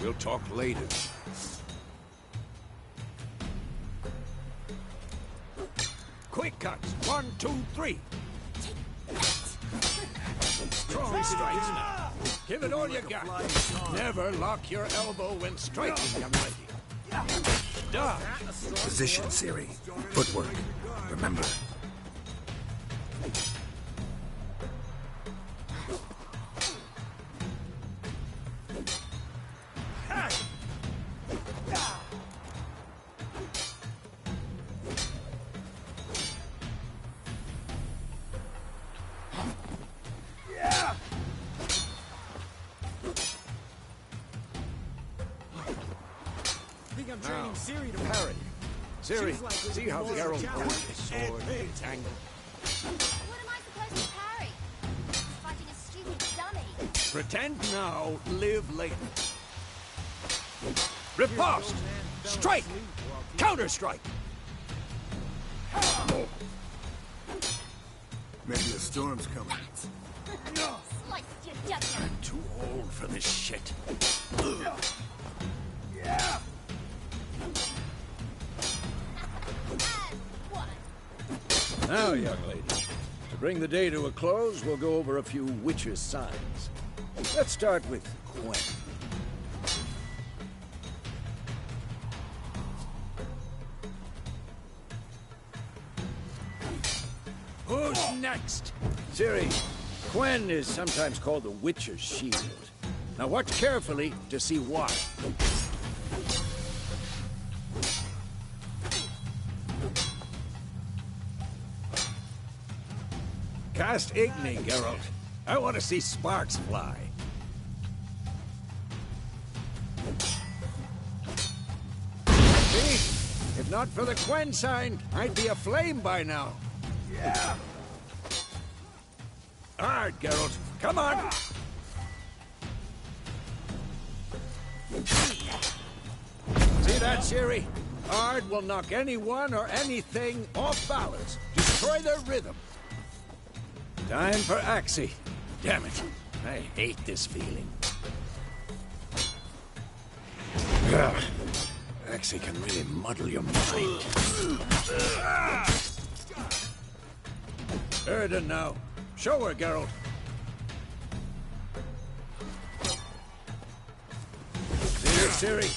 We'll talk later. Quick cuts. 1, 2, 3. Strong strikes now. Give it all you got. Never lock your elbow when striking, young lady. Dodge. Position, Siri. Footwork. Remember. I'm training Siri to parry. Siri, see how Geralt holds his sword in its angle? What am I supposed to parry? Fighting a stupid dummy. Pretend now, live later. Riposte! Strike! Counter-strike! Maybe a storm's coming. Slice your jugular. I'm too old for this shit. Yeah. Now, young lady, to bring the day to a close, we'll go over a few witches' signs. Let's start with Gwen. Who's next? Ciri, Gwen is sometimes called the Witcher's Shield. Now watch carefully to see why. Cast Igni, Geralt. I want to see sparks fly. See? If not for the Gwen sign, I'd be aflame by now. Yeah. Hard, Geralt. Come on! See that, Ciri? Ard will knock anyone or anything off balance. Destroy their rhythm. Time for Axie. Damn it. I hate this feeling. Ugh. Axie can really muddle your mind. Erden now. Show her, Geralt. See her, Ciri?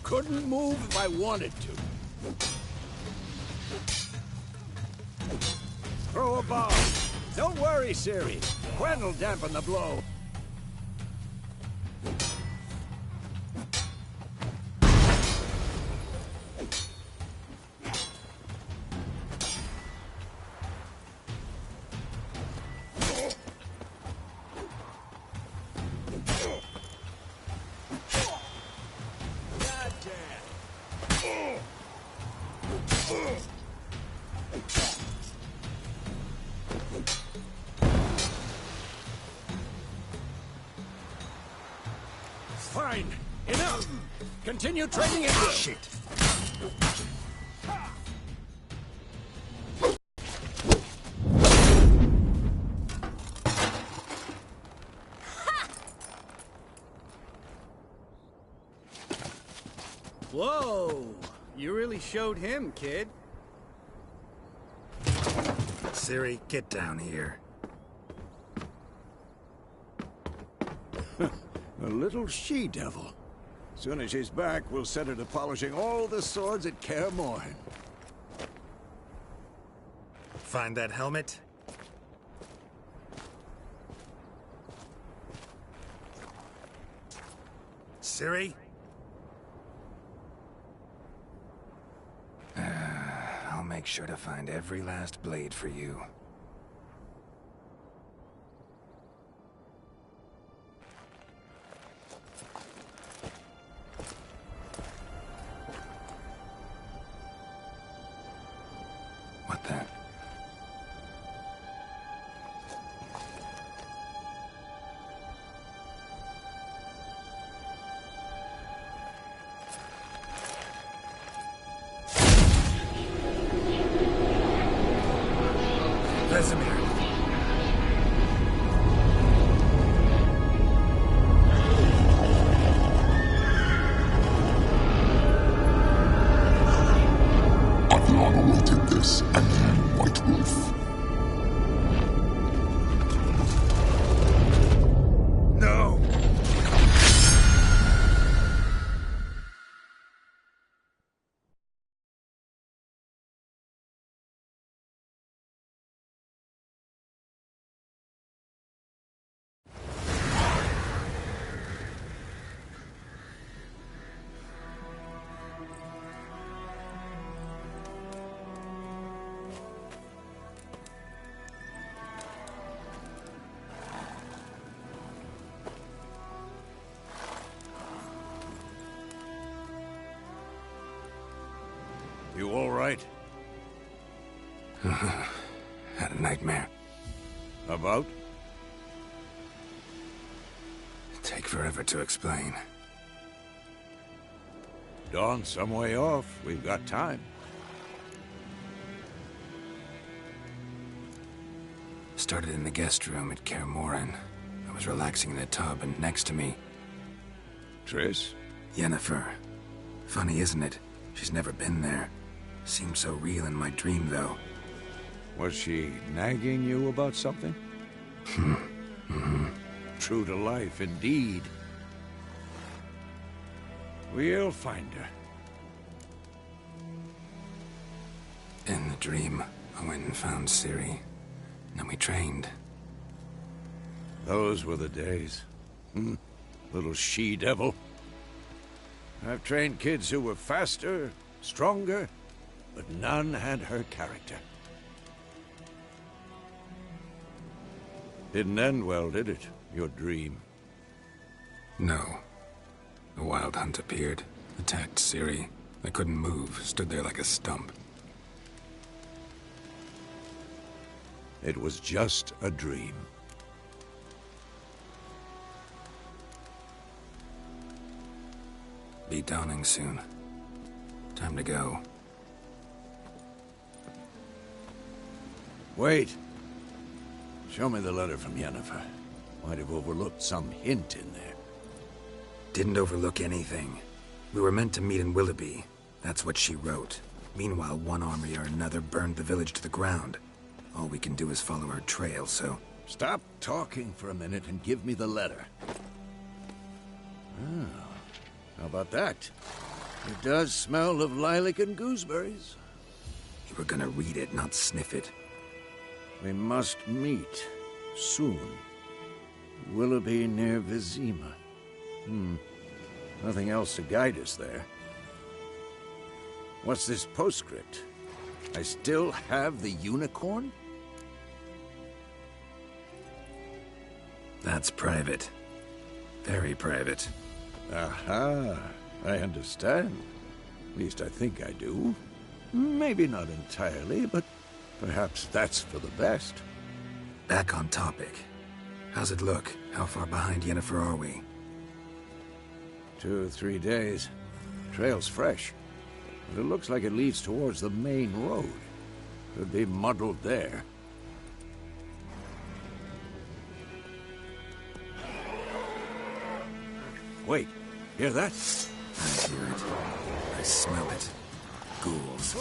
Couldn't move if I wanted to. Throw a bomb. Don't worry, Ciri. Gwen will dampen the blow. Fine. Enough. Continue training it. Shit. Whoa! You really showed him, kid. Ciri, get down here. A little she-devil. Soon as she's back, we'll set her to polishing all the swords at Kaer Morhen. Find that helmet? Ciri? I'll make sure to find every last blade for you. What the? Vesemir. this empty white roof. No! You all right? Had a nightmare. About? Take forever to explain. Dawn's some way off. We've got time. Started in the guest room at Kaer Morhen. I was relaxing in a tub, and next to me, Triss? Yennefer. Funny, isn't it? She's never been there. Seemed so real in my dream, though. Was she nagging you about something? True to life, indeed. We'll find her. In the dream, I went and found Ciri. And we trained. Those were the days. Little she-devil. I've trained kids who were faster, stronger, but none had her character. Didn't end well, did it? Your dream? No. A wild hunt appeared, attacked Ciri. I couldn't move, stood there like a stump. It was just a dream. Be dawning soon. Time to go. Wait. Show me the letter from Yennefer. Might have overlooked some hint in there. Didn't overlook anything. We were meant to meet in Willoughby. That's what she wrote. Meanwhile, one army or another burned the village to the ground. All we can do is follow her trail, so... Stop talking for a minute and give me the letter. Oh, how about that? It does smell of lilac and gooseberries. You were gonna read it, not sniff it. We must meet soon. Willoughby near Vizima. Nothing else to guide us there. What's this postscript? I still have the unicorn? That's private. Very private. Aha, I understand. At least I think I do. Maybe not entirely, but perhaps that's for the best. Back on topic. How's it look? How far behind Yennefer are we? 2 or 3 days. Trail's fresh. But it looks like it leads towards the main road. Could be muddled there. Wait, hear that? I hear it. I smell it. Ghouls.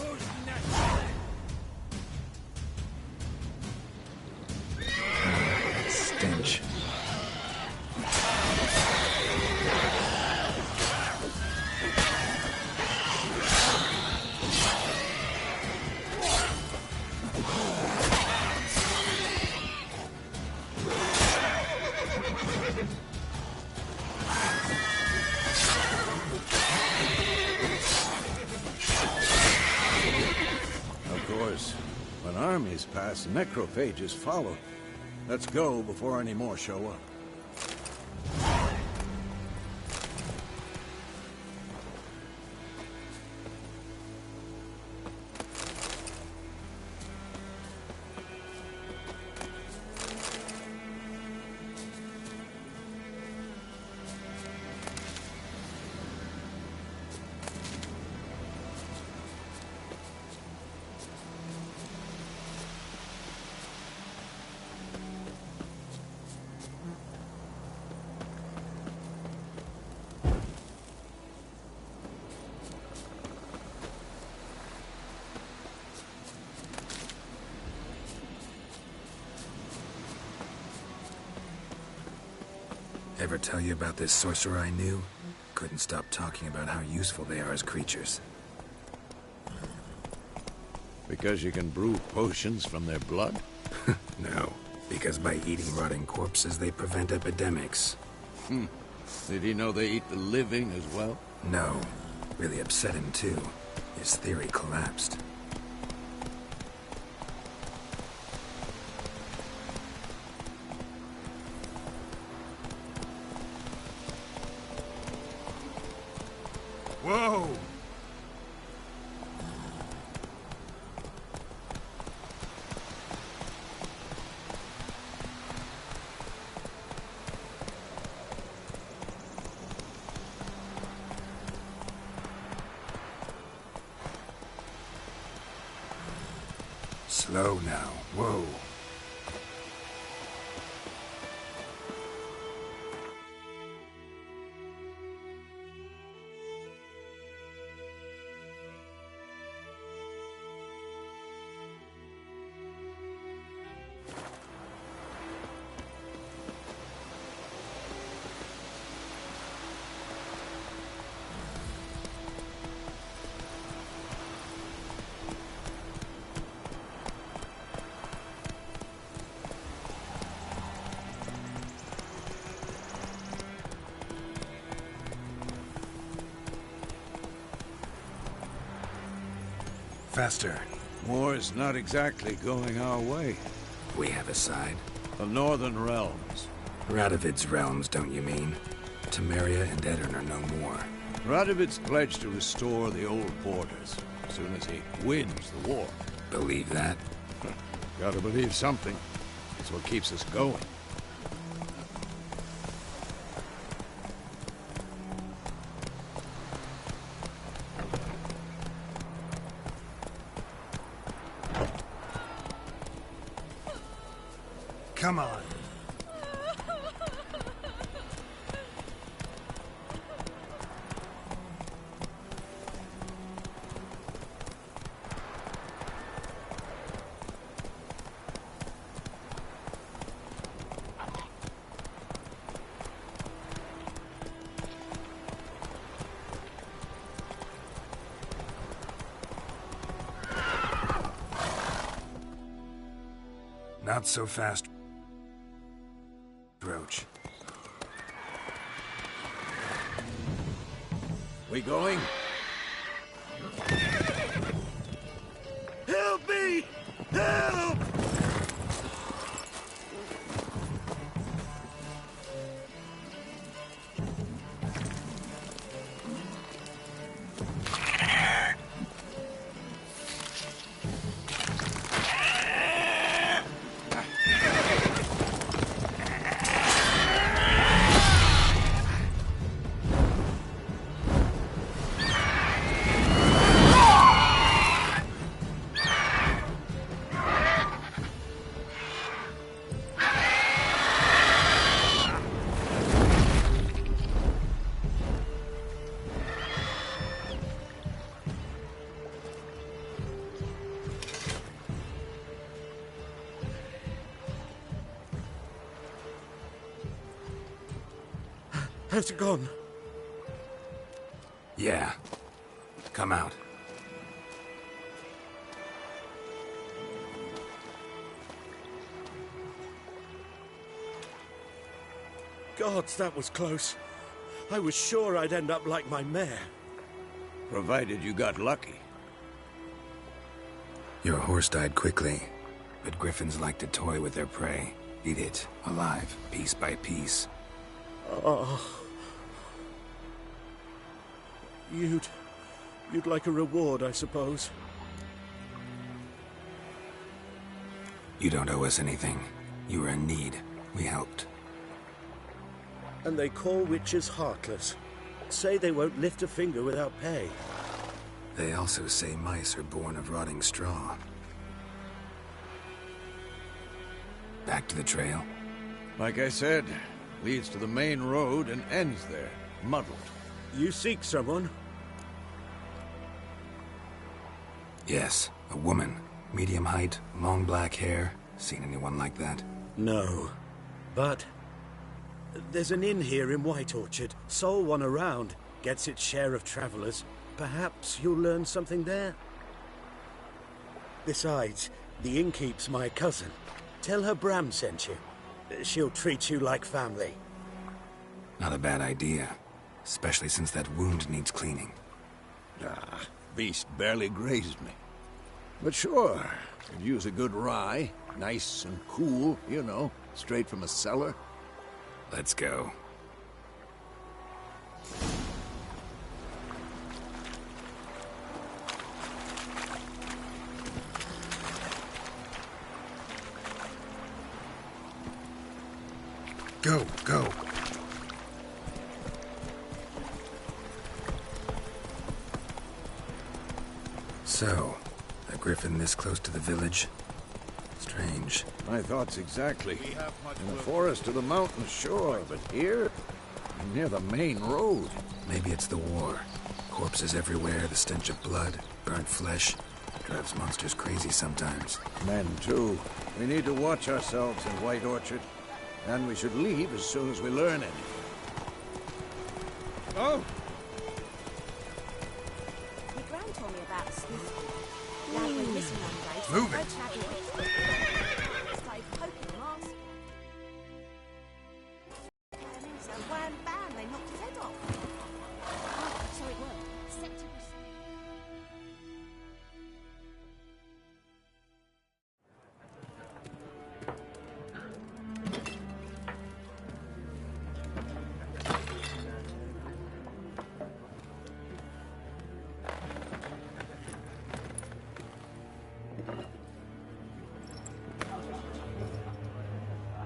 Stench. When armies pass, necrophages follow. Let's go before any more show up. ever tell you about this sorcerer I knew? Couldn't stop talking about how useful they are as creatures. Because you can brew potions from their blood? No, because by eating rotting corpses, they prevent epidemics. Did he know they eat the living as well? No. Really upset him, too. His theory collapsed. Whoa! Slow now. Whoa. Faster. War's not exactly going our way. We have a side. The Northern Realms. Radovid's realms, don't you mean? Temeria and Edirn are no more. Radovid's pledged to restore the old borders as soon as he wins the war. Believe that? Gotta believe something. It's what keeps us going. Come on. Not so fast, Roach. We going? Help me! Help! How's it gone? Yeah. Come out. Gods, that was close. I was sure I'd end up like my mare. Provided you got lucky. Your horse died quickly, but griffins like to toy with their prey. Eat it, alive, piece by piece. Oh. You'd like a reward, I suppose. You don't owe us anything. You were in need. We helped. And they call witches heartless. Say they won't lift a finger without pay. They also say mice are born of rotting straw. Back to the trail? Like I said, leads to the main road and ends there, muddled. You seek someone? Yes, a woman. Medium height, long black hair. Seen anyone like that? No. But There's an inn here in White Orchard. Sole one around. Gets its share of travellers. Perhaps you'll learn something there. Besides, the innkeep's my cousin. Tell her Bram sent you. She'll treat you like family. Not a bad idea. Especially since that wound needs cleaning. Ah, beast barely grazed me. But sure, could use a good rye. Nice and cool, you know, straight from a cellar. Let's go. Go, go. So, a griffin this close to the village? Strange. My thoughts exactly. In the forest or the mountains, sure, but here? Near the main road. Maybe it's the war. Corpses everywhere, the stench of blood, burnt flesh. Drives monsters crazy sometimes. Men, too. We need to watch ourselves in White Orchard. And we should leave as soon as we learn anything. Oh! My gran told me about a sleuth. Lad went missing one day, so Move I it. started poking him arse. And then so wham bam, they knocked his head off. Oh, so it worked. Septic was...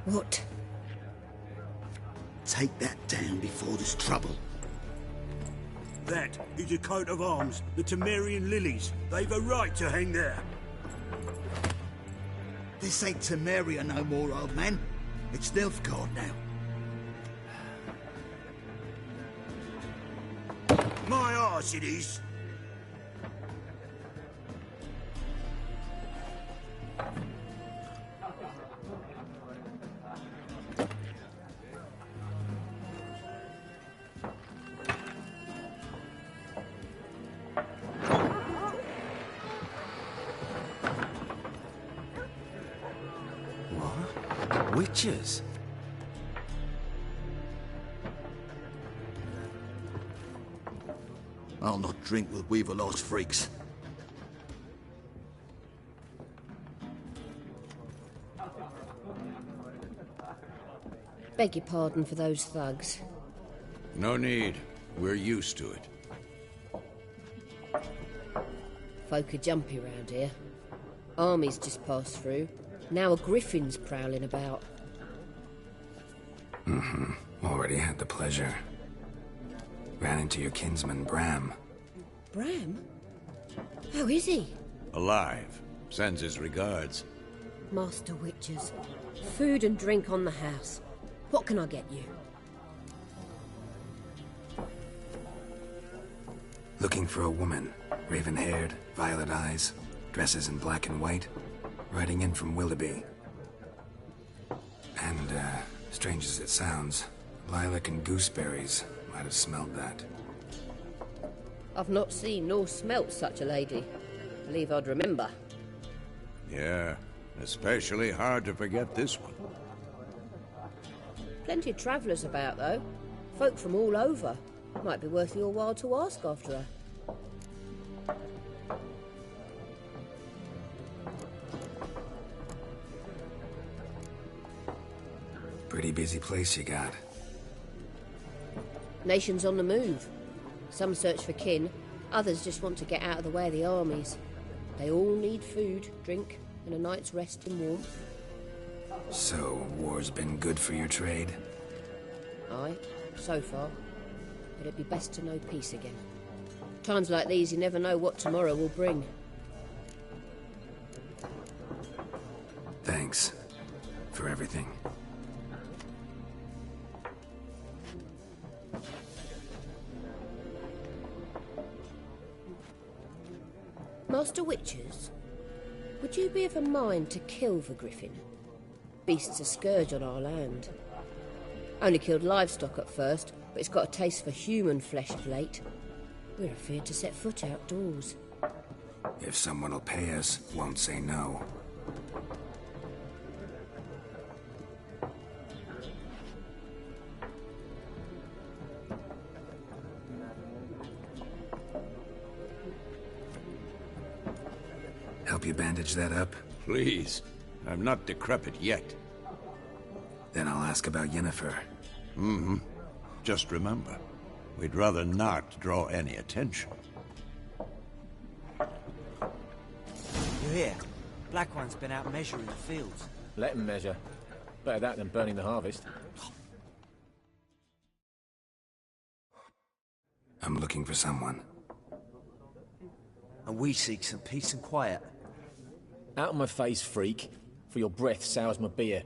What? Take that down before there's trouble. That is a coat of arms, the Temerian lilies. They've a right to hang there. This ain't Temeria no more, old man. It's Nilfgaard now. My arse it is. Witches? I'll not drink with Weaverlost freaks. Beg your pardon for those thugs. No need. We're used to it. Folk are jumpy round here. Armies just passed through. Now a griffin's prowling about. Already had the pleasure. Ran into your kinsman, Bram. Bram? How is he? Alive. Sends his regards. Master Witches. Food and drink on the house. What can I get you? Looking for a woman. Raven-haired, violet eyes, dresses in black and white. Riding in from Willoughby. And, strange as it sounds, lilac and gooseberries might have smelled that. I've not seen nor smelt such a lady. Believe I'd remember. Yeah, especially hard to forget this one. Plenty of travellers about, though. Folk from all over. Might be worth your while to ask after her. Pretty busy place you got. Nations on the move. Some search for kin, others just want to get out of the way of the armies. They all need food, drink, and a night's rest and warmth. So, war's been good for your trade? Aye, so far. But it'd be best to know peace again. Times like these, you never know what tomorrow will bring. Thanks for everything. Master Witches, would you be of a mind to kill the griffin? Beast's a scourge on our land. Only killed livestock at first, but it's got a taste for human flesh of late. We're afraid to set foot outdoors. If someone will pay us, won't say no. Help you bandage that up? Please. I'm not decrepit yet. Then I'll ask about Yennefer. Mm-hmm. Just remember, we'd rather not draw any attention. You hear? Black One's been out measuring the fields. Let him measure. Better that than burning the harvest. I'm looking for someone. And we seek some peace and quiet. Out of my face, freak, for your breath sours my beer.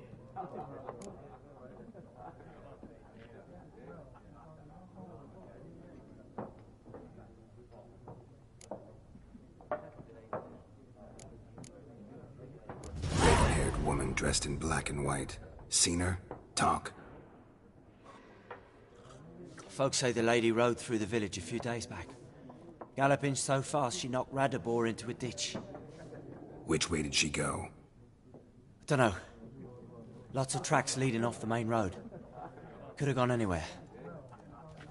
Red-haired woman dressed in black and white. Seen her? Talk. Folks say the lady rode through the village a few days back. Galloping so fast she knocked Radabor into a ditch. Which way did she go? Dunno. Lots of tracks leading off the main road. Could have gone anywhere.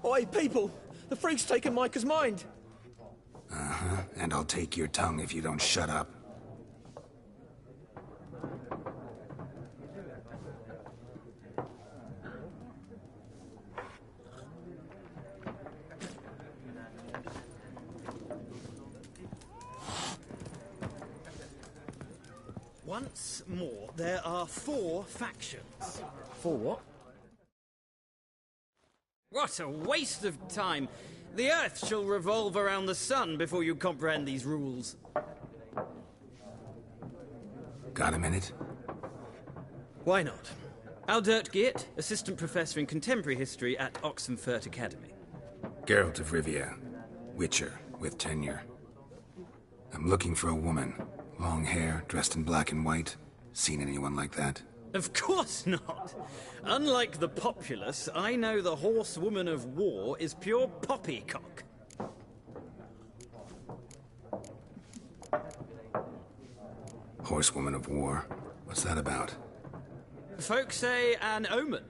Oi, people! The freak's taken Micah's mind! Uh-huh, and I'll take your tongue if you don't shut up. Once more, there are 4 factions. 4 what? What a waste of time! The Earth shall revolve around the sun before you comprehend these rules. Got a minute? Why not? Aldert Geert, Assistant Professor in Contemporary History at Oxenfurt Academy. Geralt of Rivia. Witcher, with tenure. I'm looking for a woman. Long hair, dressed in black and white. Seen anyone like that? Of course not! Unlike the populace, I know the horsewoman of war is pure poppycock. Horsewoman of war? What's that about? Folk say an omen.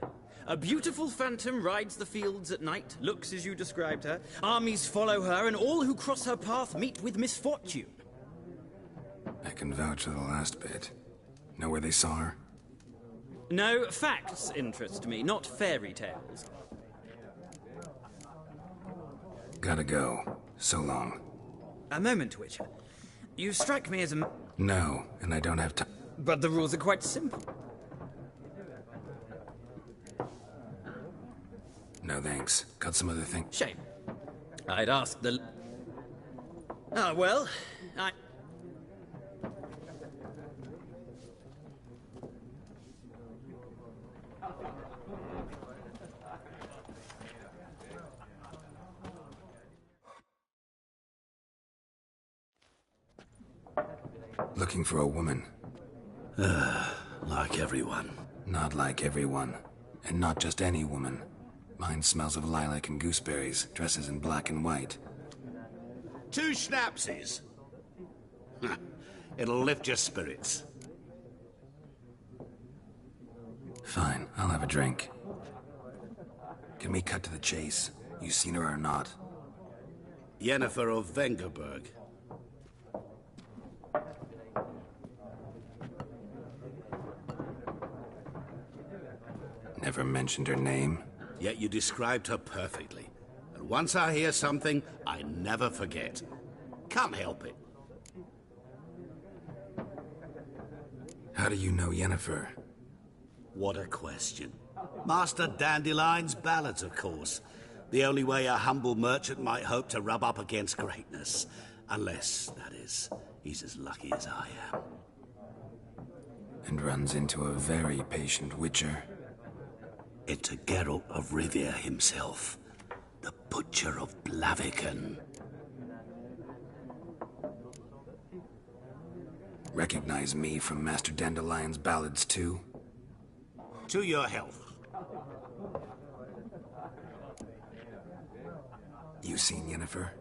A beautiful phantom rides the fields at night, looks as you described her. Armies follow her, and all who cross her path meet with misfortune. I can vouch for the last bit. Know where they saw her? No, facts interest me, not fairy tales. Gotta go. So long. A moment, Witcher. You strike me as a... No, and I don't have time. But the rules are quite simple. No thanks. Got some other thing. Shame. I'd ask the... Ah, well, I... Looking for a woman. Like everyone. Not like everyone. And not just any woman. Mine smells of lilac and gooseberries, dresses in black and white. 2 schnapsies. It'll lift your spirits. Fine, I'll have a drink. Can we cut to the chase? You seen her or not? Yennefer of Vengerberg. Never mentioned her name. Yet you described her perfectly. And once I hear something, I never forget. Can't help it. How do you know Yennefer? What a question. Master Dandelion's ballads, of course. The only way a humble merchant might hope to rub up against greatness. Unless, that is, he's as lucky as I am. And runs into a very patient witcher. Into Geralt of Rivia himself. The Butcher of Blaviken. Recognize me from Master Dandelion's ballads too? To your health. You seen Yennefer?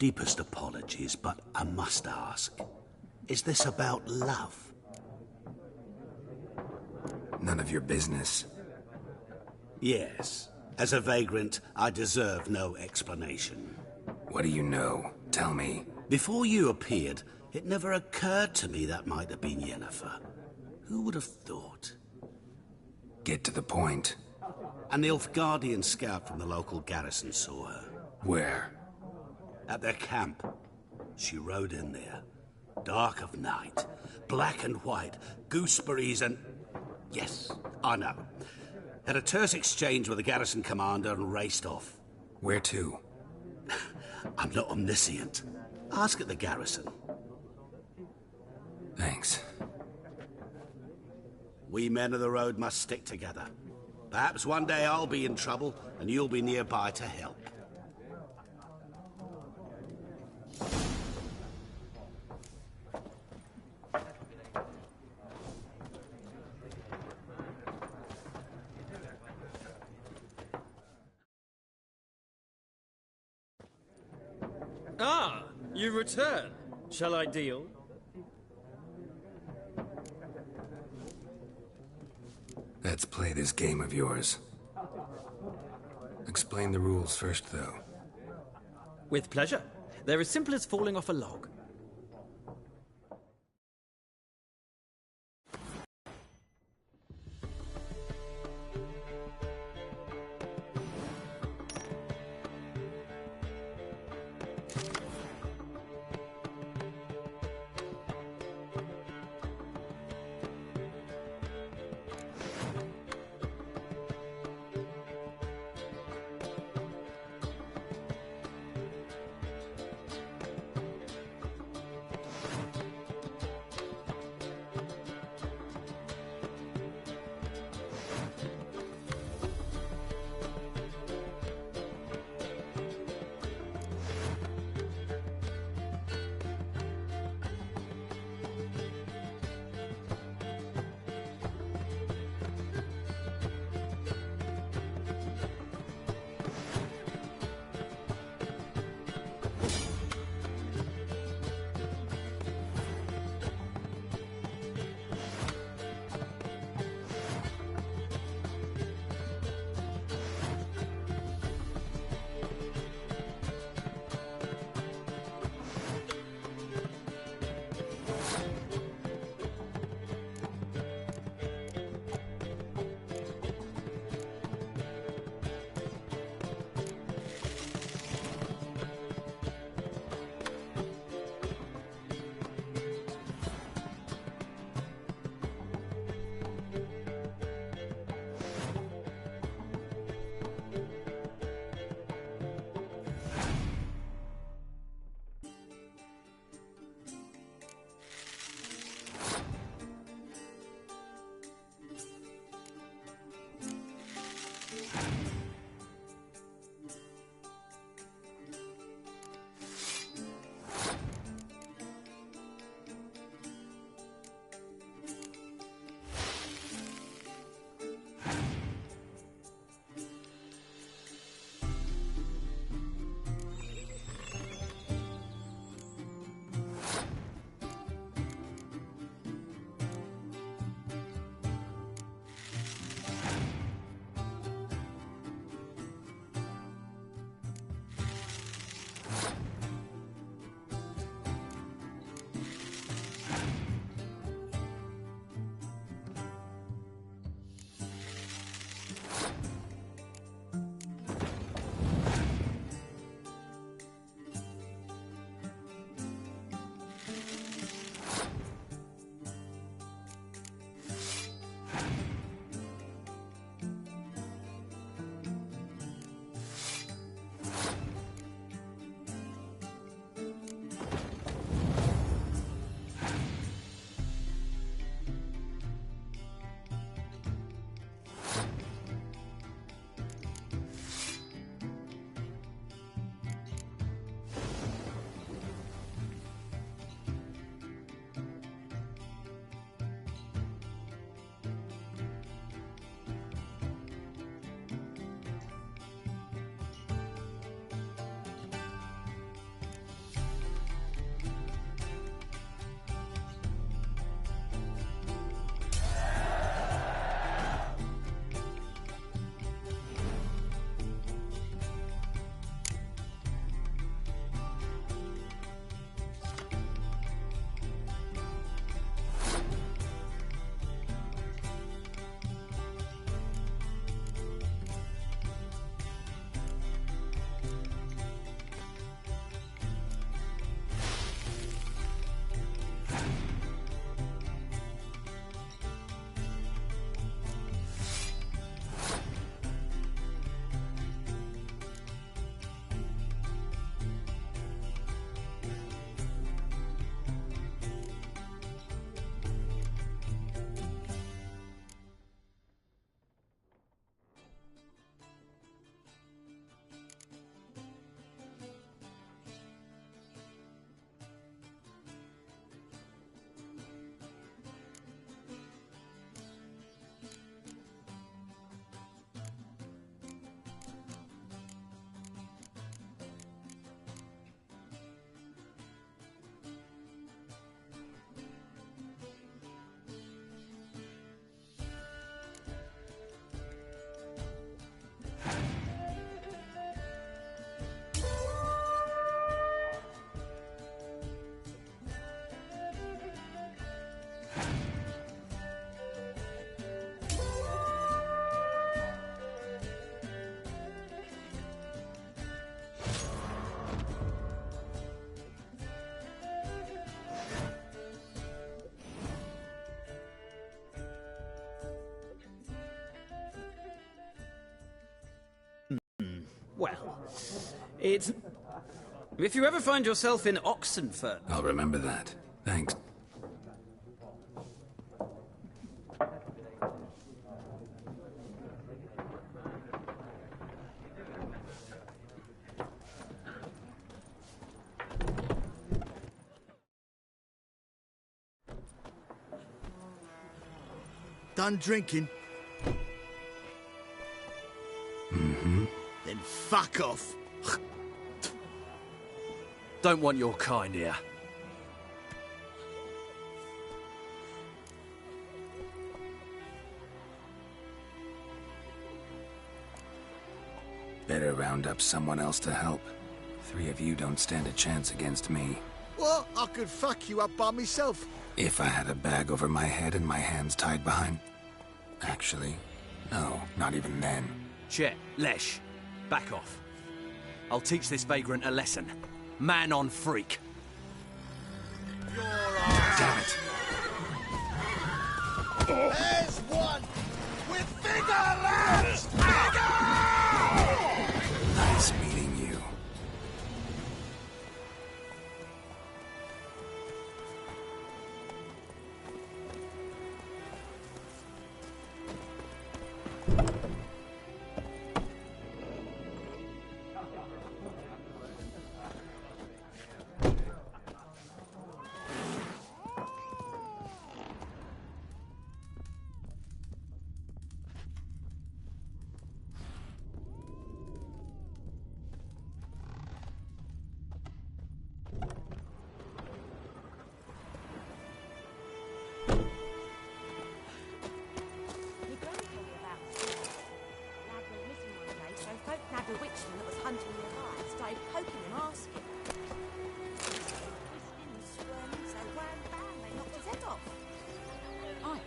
Deepest apologies, but I must ask. Is this about love? None of your business. Yes. As a vagrant, I deserve no explanation. What do you know? Tell me. Before you appeared, it never occurred to me that might have been Yennefer. Who would have thought? Get to the point. An Nilfgaardian scout from the local garrison saw her. Where? At their camp. She rode in there. Dark of night. Black and white. Gooseberries and... Yes, I know. Had a terse exchange with the garrison commander and raced off. Where to? I'm not omniscient. Ask at the garrison. Thanks. We men of the road must stick together. Perhaps one day I'll be in trouble and you'll be nearby to help. Ah, you return. Shall I deal? Let's play this game of yours. Explain the rules first, though. With pleasure. They're as simple as falling off a log. Well, it's... If you ever find yourself in Oxenford... I'll remember that. Thanks. Done drinking? Mm-hmm. Then fuck off. Don't want your kind here. Better round up someone else to help. 3 of you don't stand a chance against me. What? I could fuck you up by myself. If I had a bag over my head and my hands tied behind... Actually, no, not even then. Chet, Lesh, back off. I'll teach this vagrant a lesson. Man on freak. Damn it. There's one! With bigger lads! Bigger! Nice meeting you.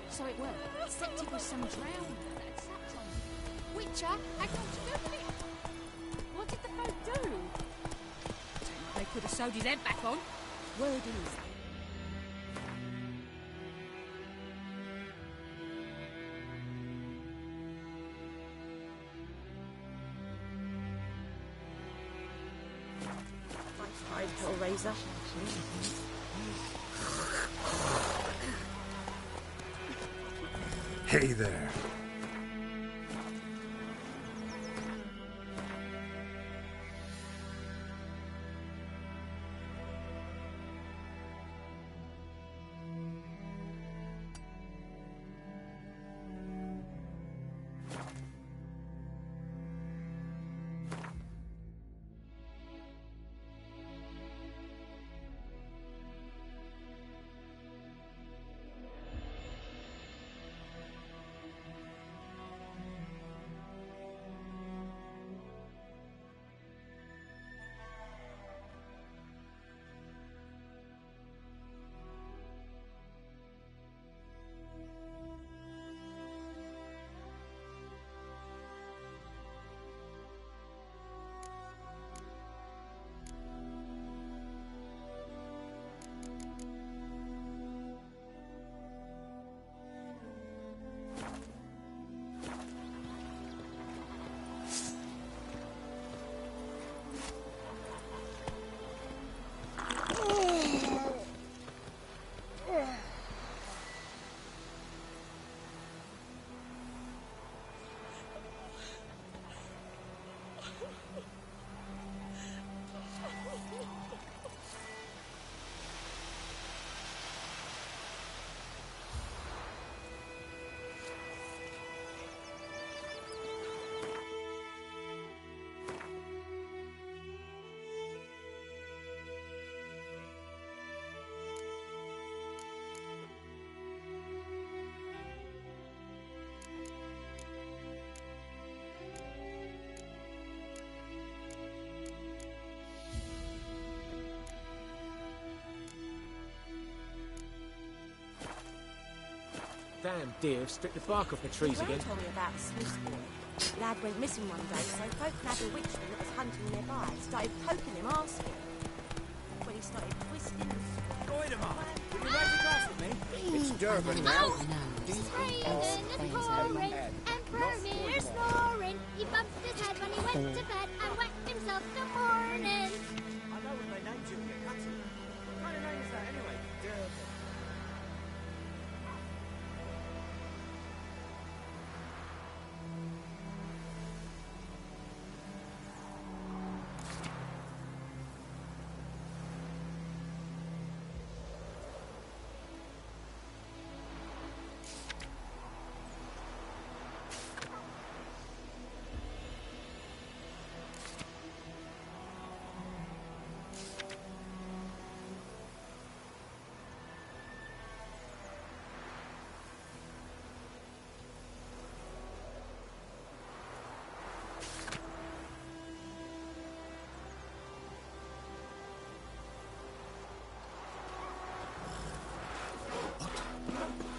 So it worked. Except it was some drowned that sat on it. Witcher, hang on to do it. What did the folk do? They could have sewed his head back on. Word is. Nice Hellraiser. Hey there. Damn deer, stripped the bark off the trees again. Told me about a Swiss boy. Lad went missing one day, so folk had a witchman that was hunting nearby. Started poking him, asking. When he started twisting and... Join him up. Will you write the glass with me? It's Durban now. Oh, no. Vermeer snoring. He bumped his head when he went to bed and whacked himself the morning. I know what they named you, Katsu. What kind of name is that anyway?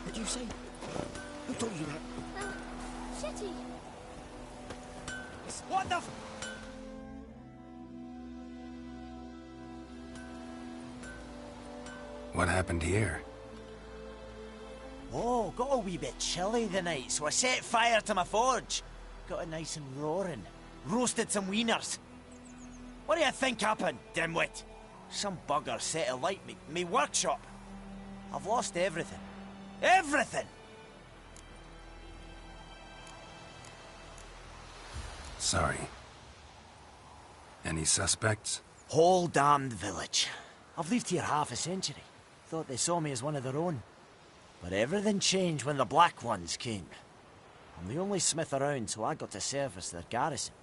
What did you say? Who told you that? Shitty. What the What happened here? Oh, got a wee bit chilly the night, so I set fire to my forge. Got it nice and roaring. Roasted some wieners. What do you think happened, dimwit? Some bugger set alight me workshop. I've lost everything. Everything! Sorry. Any suspects? Whole damned village. I've lived here half a century. Thought they saw me as one of their own. But everything changed when the Black Ones came. I'm the only smith around, so I got to service their garrison.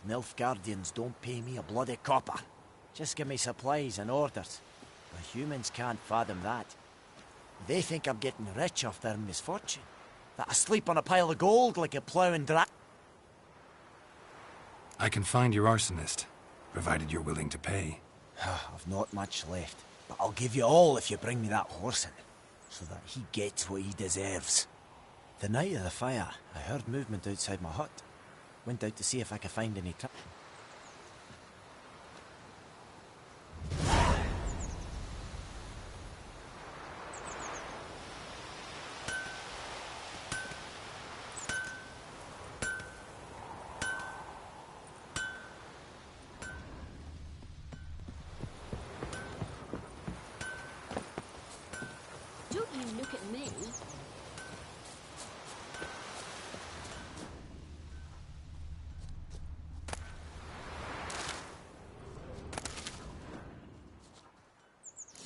Nilfgaardians don't pay me a bloody copper. Just give me supplies and orders. The humans can't fathom that. They think I'm getting rich off their misfortune. That I sleep on a pile of gold like a ploughing drat. I can find your arsonist, provided you're willing to pay. I've not much left, but I'll give you all if you bring me that horse in, so that he gets what he deserves. The night of the fire, I heard movement outside my hut. Went out to see if I could find any traps. Don't you look at me.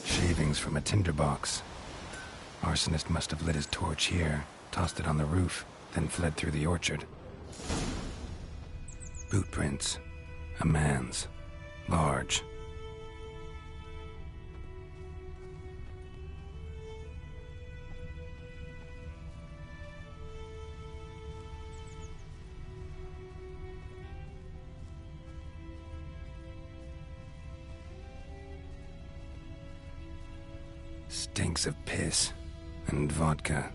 Shavings from a tinderbox. Arsonist must have lit his torch here, tossed it on the roof, then fled through the orchard. Boot prints. A man's. Large. Stinks of piss and vodka.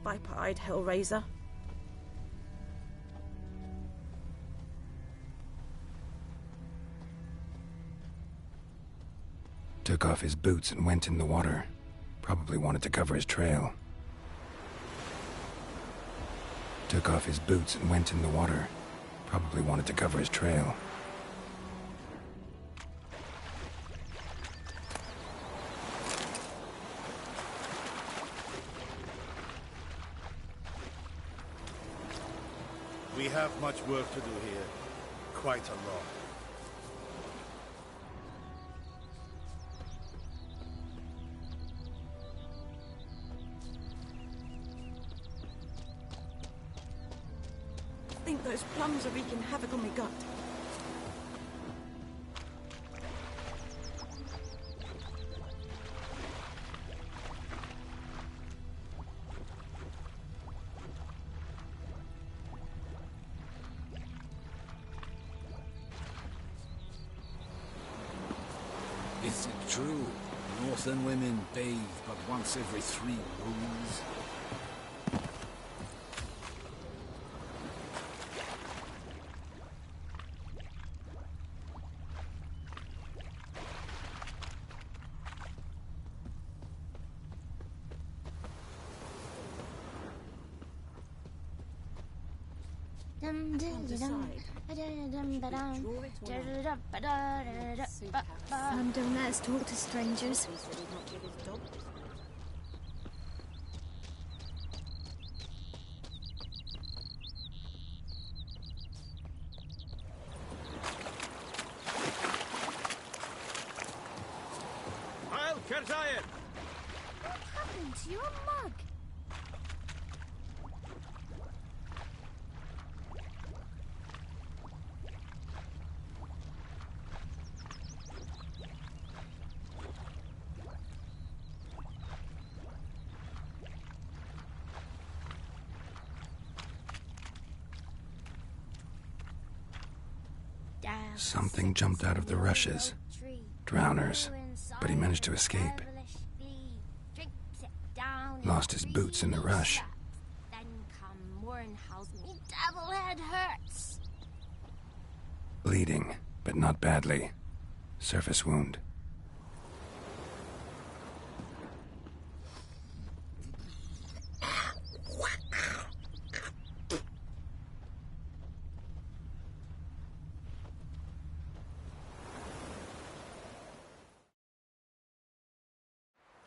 Viper-eyed Hellraiser. Took off his boots and went in the water. Probably wanted to cover his trail. Took off his boots and went in the water. Probably wanted to cover his trail. We have much work to do here. Quite a lot. I think those plums are wreaking havoc on my gut. Is it true? Northern women bathe but once every 3 moons? Don't let us talk to strangers. I'll catch it! What happened to your mug? Something jumped out of the rushes. Drowners. But he managed to escape. Lost his boots in the rush. Then come Mournhouse, me devil head hurts. Bleeding, but not badly. Surface wound.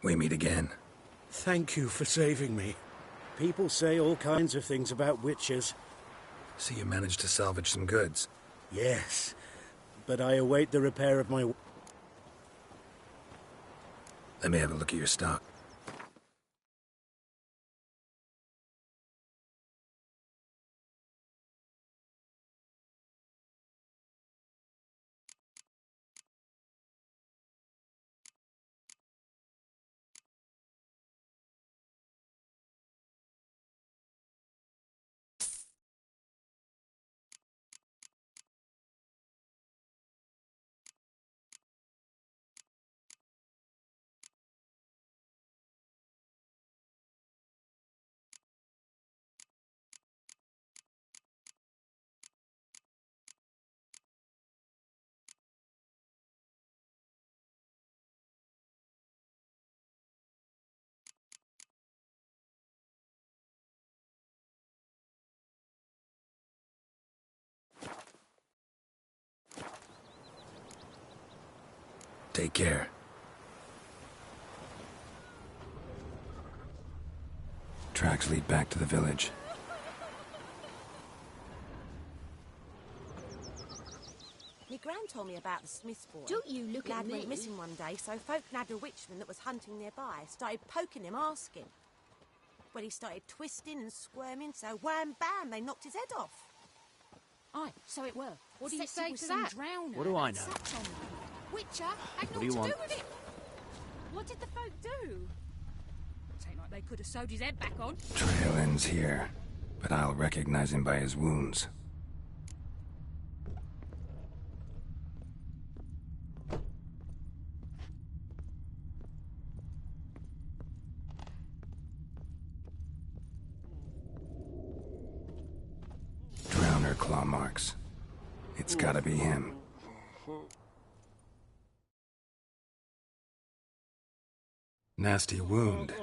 We meet again. Thank you for saving me. People say all kinds of things about witches. So you managed to salvage some goods? Yes, but I await the repair of my... Let me have a look at your stock. Take care. Tracks lead back to the village. Me gran told me about the Smith's boy. Don't you look at Lad me. went missing one day, so folk nabbed a witchman that was hunting nearby. Started poking him, asking. Well, he started twisting and squirming, so wham bam, they knocked his head off. Aye, so it were. What do you Sexy say with to some that? drowner What do I know? Sat on them. Witcher had What naught do you to want? do with it. What did the folk do? Ain't like they could have sewed his head back on. Trail ends here, but I'll recognize him by his wounds. Drowner claw marks. It's gotta be him. Nasty wound.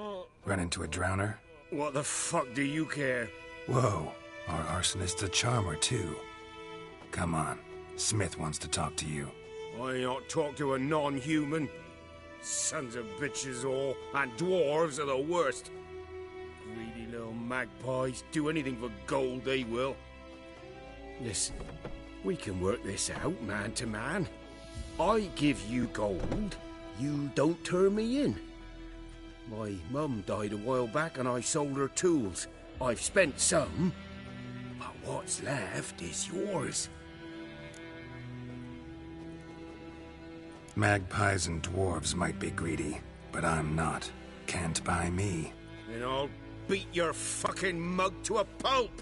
Run into a drowner? What the fuck do you care? Whoa, our arsonist's a charmer too. Come on, Smith wants to talk to you. I not talk to a non-human. Sons of bitches all, and dwarves are the worst. Greedy little magpies, do anything for gold they will. Listen, we can work this out man to man. I give you gold, you don't turn me in. My mum died a while back and I sold her tools. I've spent some, but what's left is yours. Magpies and dwarves might be greedy, but I'm not. Can't buy me. Then I'll beat your fucking mug to a pulp!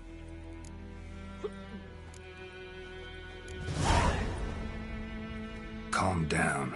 Calm down.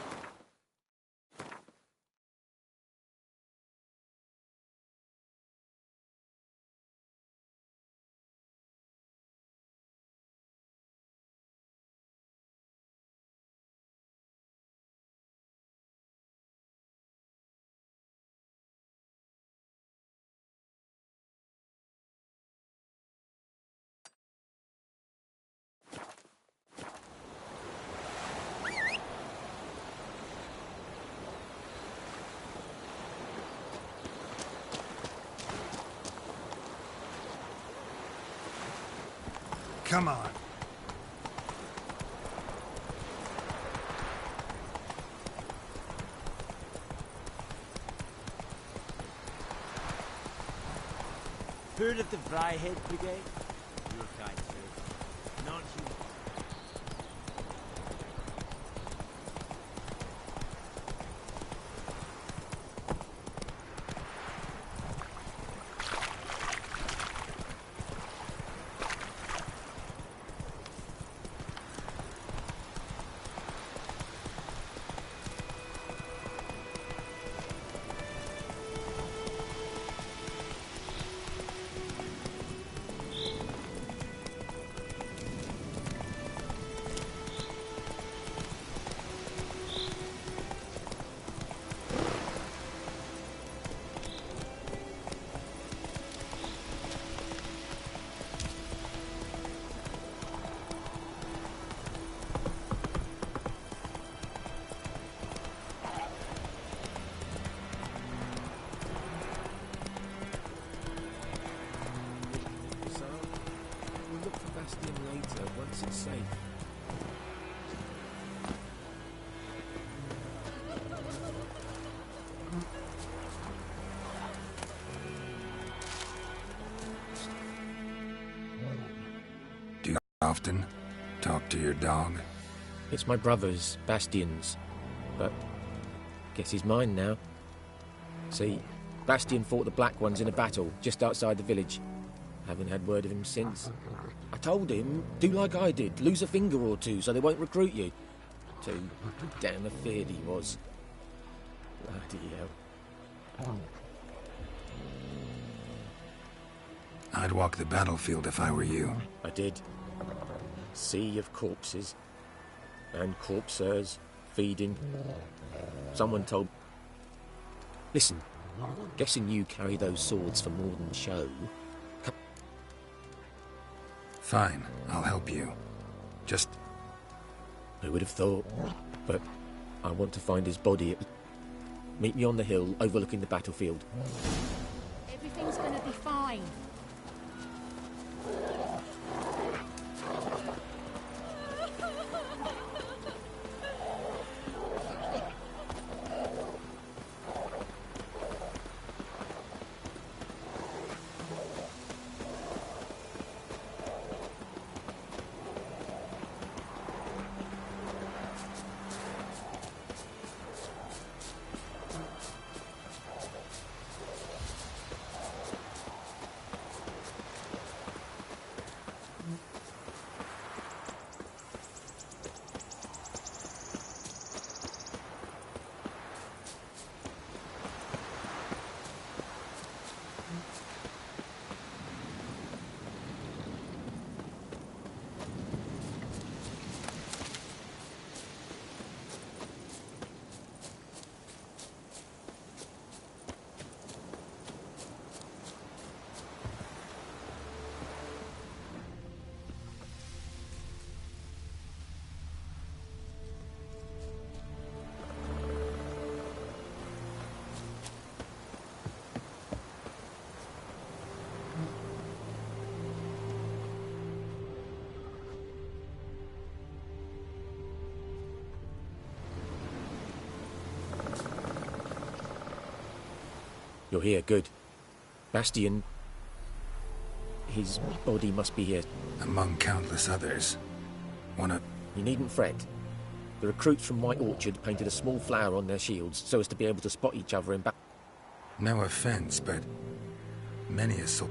Come on. Heard of the Vryhead Brigade? Your kind, sir. Non-human. Once it's safe. Do you often talk to your dog? It's my brother's, Bastian's, but guess he's mine now. See, Bastian fought the Black Ones in a battle just outside the village. Haven't had word of him since. I told him, do like I did, lose a finger or two so they won't recruit you. Too damn afeard he was. Bloody hell. I'd walk the battlefield if I were you. I did. Sea of corpses. And corpsers feeding. Someone told... Listen, guessing you carry those swords for more than show. Fine, I'll help you. Just... Who would have thought? But I want to find his body. Meet me on the hill overlooking the battlefield. Everything's gonna be fine. You're here, good. Bastian... His body must be here. Among countless others. You needn't fret. The recruits from White Orchard painted a small flower on their shields so as to be able to spot each other in battle. No offense, but... many a soul...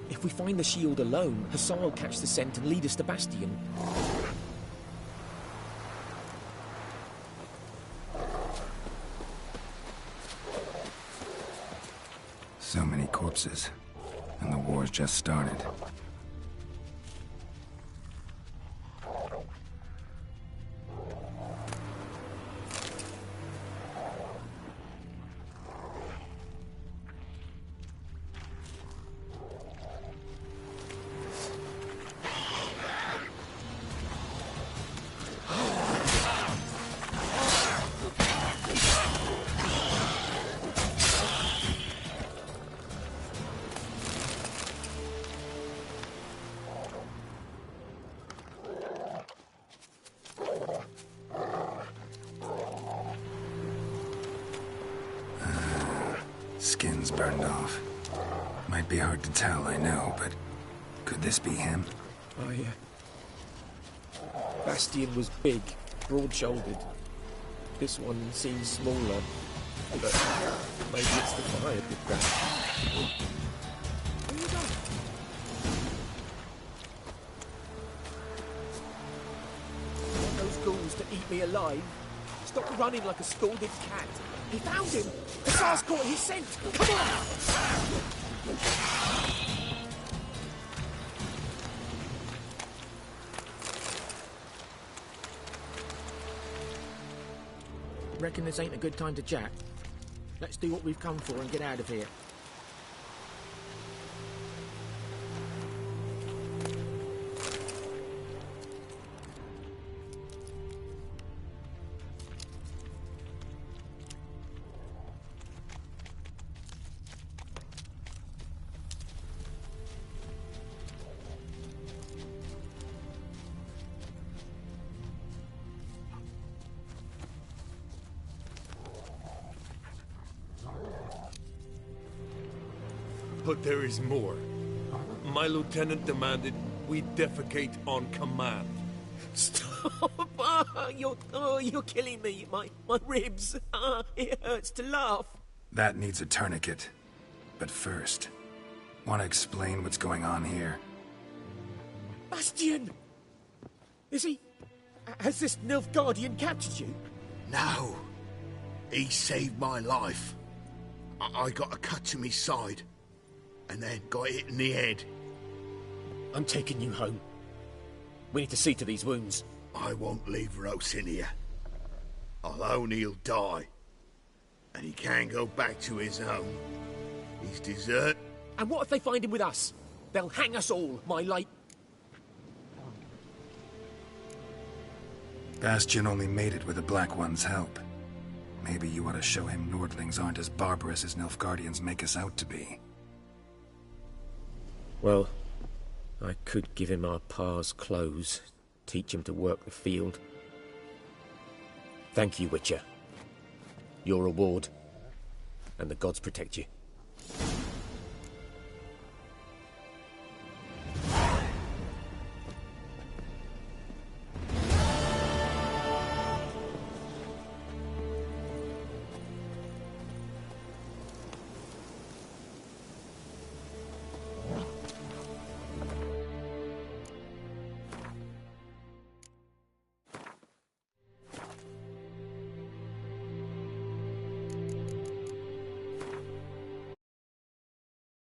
If we find the shield alone, Hassan will catch the scent and lead us to Bastian. So many corpses, and the war's just started. skin's burned off. Might be hard to tell, I know, but could this be him? Oh, yeah. Bastian was big, broad-shouldered. This one seems smaller, but maybe it's the fire did that. Where you going? Want those ghouls to eat me alive? Stop running like a scalded cat. He found him! The SARS caught his scent! Come on! Reckon this ain't a good time to chat? Let's do what we've come for and get out of here. But there is more. My lieutenant demanded we defecate on command. Stop! You're killing me. My ribs. It hurts to laugh. That needs a tourniquet. But first, want to explain what's going on here? Bastian! Is he... Has this Nilfgaardian captured you? No. He saved my life. I got a cut to my side. And then got hit in the head. I'm taking you home. We need to see to these wounds. I won't leave Rose in here. I'll own he'll die. And he can't go back to his home. He's desert. And what if they find him with us? They'll hang us all, my light. Bastian only made it with the Black One's help. Maybe you ought to show him Nordlings aren't as barbarous as Nilfgaardians make us out to be. Well, I could give him our pa's clothes, teach him to work the field. Thank you, Witcher. Your reward, and the gods protect you.